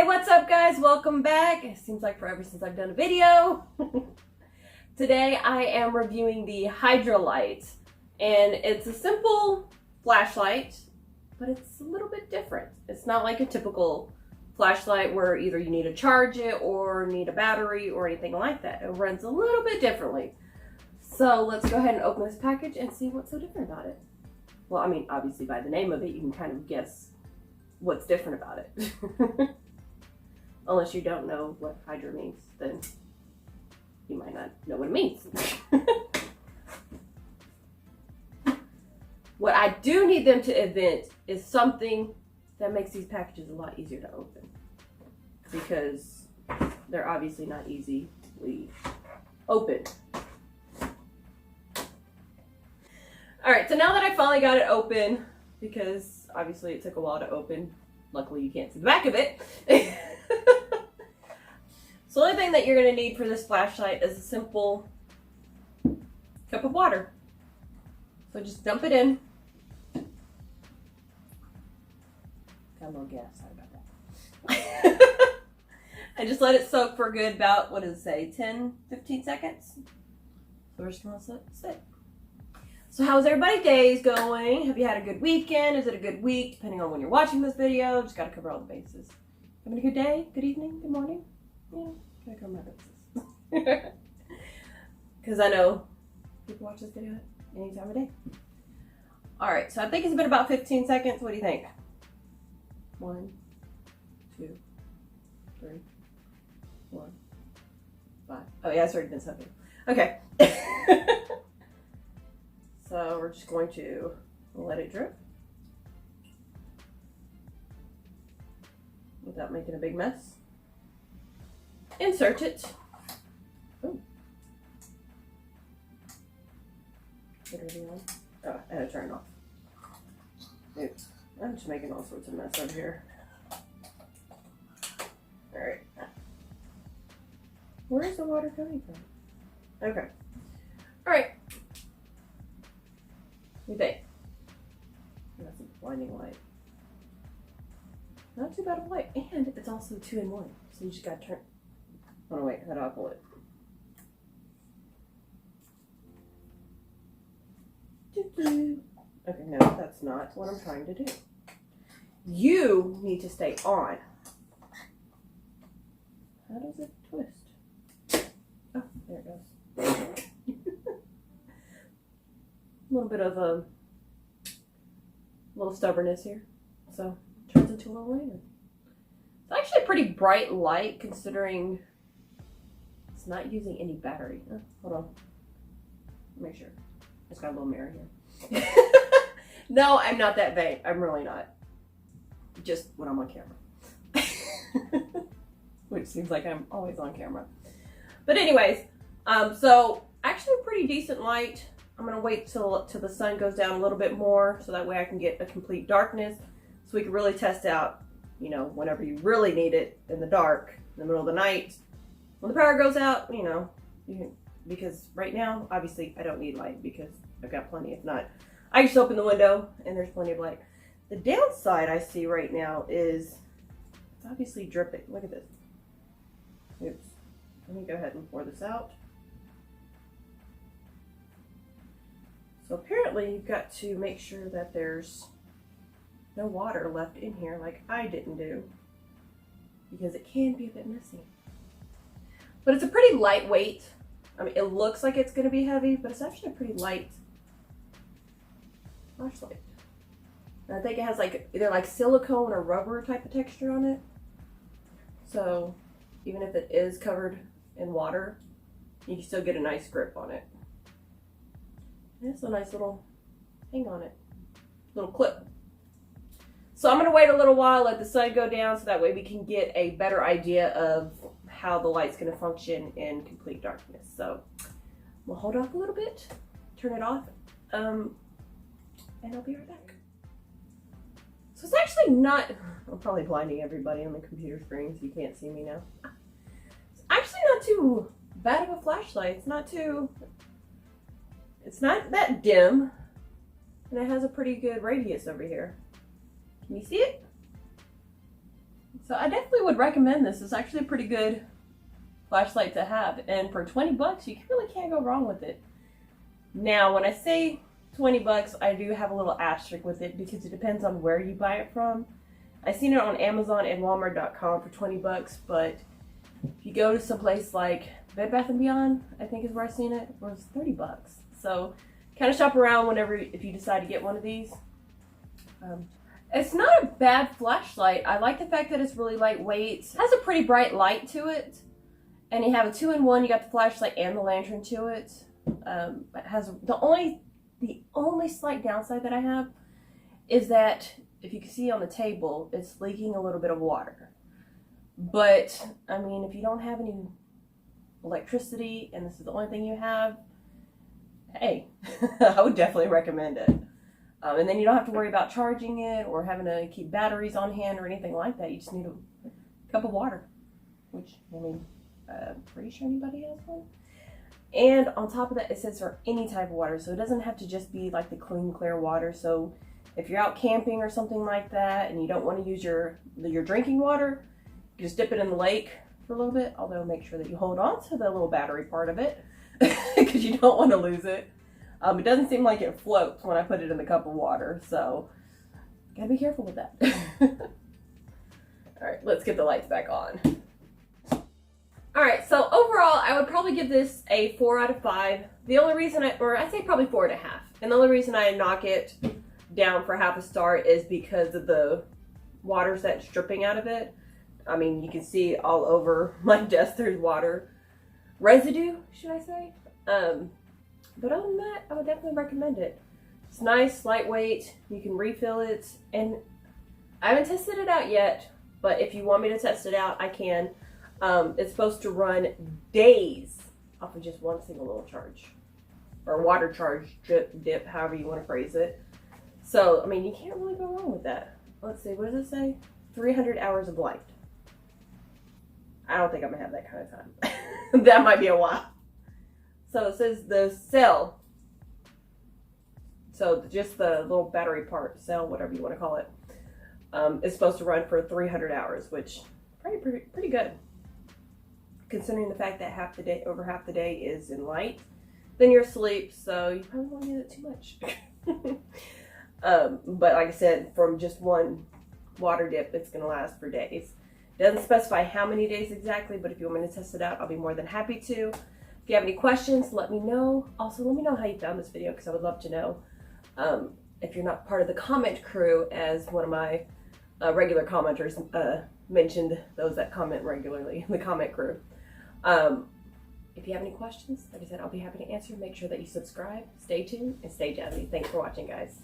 Hey, what's up guys? Welcome back. It seems like forever since I've done a video. Today I am reviewing the Hydralight, and it's a simple flashlight, but it's a little bit different. It's not like a typical flashlight where either you need to charge it or need a battery or anything like that. It runs a little bit differently. So let's go ahead and open this package and see what's so different about it. Well, I mean, obviously by the name of it, you can kind of guess what's different about it. Unless you don't know what Hydra means, then you might not know what it means. What I do need them to invent is something that makes these packages a lot easier to open, because they're obviously not easily open. Alright, so now that I finally got it open, because obviously it took a while to open, luckily you can't see the back of it. So the only thing that you're going to need for this flashlight is a simple cup of water. So just dump it in. Got a little gas, sorry about that. And just let it soak for a good about, what does it say, 10-15 seconds? So we're just going to let it sit. So how's everybody's days going? Have you had a good weekend? Is it a good week? Depending on when you're watching this video, just got to cover all the bases. Having a good day? Good evening? Good morning? Yeah, gotta cover my bases. Because I know people watch this video at any time of day. Alright, so I think it's been about 15 seconds. What do you think? 1, 2, 3, 4, 5. Oh yeah, it's already been something. Okay. So we're just going to let it drip without making a big mess. Insert it. Ooh. Get everything on. Oh, I had to turn it off. Oops. I'm just making all sorts of mess over here. Alright. Where's the water coming from? Okay. Alright. What do you think? That's a blinding light. Not too bad of a light. And it's also 2-in-1. So you just gotta turn. Oh no, wait, how do I pull it? Okay, no, that's not what I'm trying to do. You need to stay on. How does it twist? Oh, there it goes. A little bit of a little stubbornness here, so it turns into a little lantern. It's actually a pretty bright light considering it's not using any battery. Oh, hold on, make sure. It's got a little mirror here. No, I'm not that vain. I'm really not. Just when I'm on camera, which seems like I'm always on camera. But anyways, so actually a pretty decent light. I'm going to wait till the sun goes down a little bit more so that way I can get a complete darkness so we can really test out, you know, whenever you really need it in the dark, in the middle of the night. When the power goes out, you know, because right now, obviously, I don't need light because I've got plenty. If not, I just open the window and there's plenty of light. The downside I see right now is it's obviously dripping. Look at this. Oops. Let me go ahead and pour this out. So apparently you've got to make sure that there's no water left in here like I didn't do, because it can be a bit messy. But it's a pretty lightweight. I mean, it looks like it's going to be heavy, but it's actually a pretty light flashlight. And I think it has like either like silicone or rubber type of texture on it. So even if it is covered in water, you can still get a nice grip on it. It's a nice little hang on it, little clip. So I'm going to wait a little while, let the sun go down, so that way we can get a better idea of how the light's going to function in complete darkness. So we'll hold off a little bit, turn it off, and I'll be right back. So it's actually not, I'm probably blinding everybody on the computer screen so you can't see me now. It's actually not too bad of a flashlight. It's not that dim, and it has a pretty good radius over here. Can you see it? So I definitely would recommend this. It's actually a pretty good flashlight to have, and for 20 bucks you really can't go wrong with it. Now when I say 20 bucks, I do have a little asterisk with it because it depends on where you buy it from. I've seen it on Amazon and Walmart.com for 20 bucks, but if you go to some place like Bed Bath & Beyond, I think is where I've seen it, it was 30 bucks. So kind of shop around whenever, if you decide to get one of these. It's not a bad flashlight. I like the fact that it's really lightweight. It has a pretty bright light to it. And you have a 2-in-1, you got the flashlight and the lantern to it. It has the only slight downside that I have is that if you can see on the table, it's leaking a little bit of water. But I mean, if you don't have any electricity and this is the only thing you have, hey, I would definitely recommend it. And then you don't have to worry about charging it or having to keep batteries on hand or anything like that. You just need a cup of water, which, I mean, I'm pretty sure anybody has one. And on top of that, it says for any type of water, so it doesn't have to just be like the clean, clear water. So if you're out camping or something like that and you don't want to use your drinking water, you just dip it in the lake for a little bit, although make sure that you hold on to the little battery part of it because you don't want to lose it. It doesn't seem like it floats when I put it in the cup of water, so gotta be careful with that. All right, let's get the lights back on. All right, so overall, I would probably give this a 4 out of 5. The only reason I'd say probably 4.5. And the only reason I knock it down for half a star is because of the water that's dripping out of it. I mean, you can see all over my desk there's water residue, should I say? But other than that, I would definitely recommend it. It's nice, lightweight, you can refill it, and I haven't tested it out yet, but if you want me to test it out, I can. It's supposed to run days off of just one single little charge. Or water charge, drip, dip, however you want to phrase it. So, I mean, you can't really go wrong with that. Let's see, what does it say? 300 hours of light. I don't think I'm going to have that kind of time. That might be a while. So it says the cell, so just the little battery part, cell, whatever you want to call it, is supposed to run for 300 hours, which pretty good, considering the fact that over half the day is in light. Then you're asleep, so you probably won't use it too much. But like I said, from just one water dip, it's going to last for days. It doesn't specify how many days exactly, but if you want me to test it out, I'll be more than happy to. If you have any questions, let me know. Also, let me know how you found this video because I would love to know. If you're not part of the comment crew, as one of my regular commenters mentioned, those that comment regularly, the comment crew. If you have any questions, like I said, I'll be happy to answer. Make sure that you subscribe, stay tuned, and stay jazzy. Thanks for watching, guys.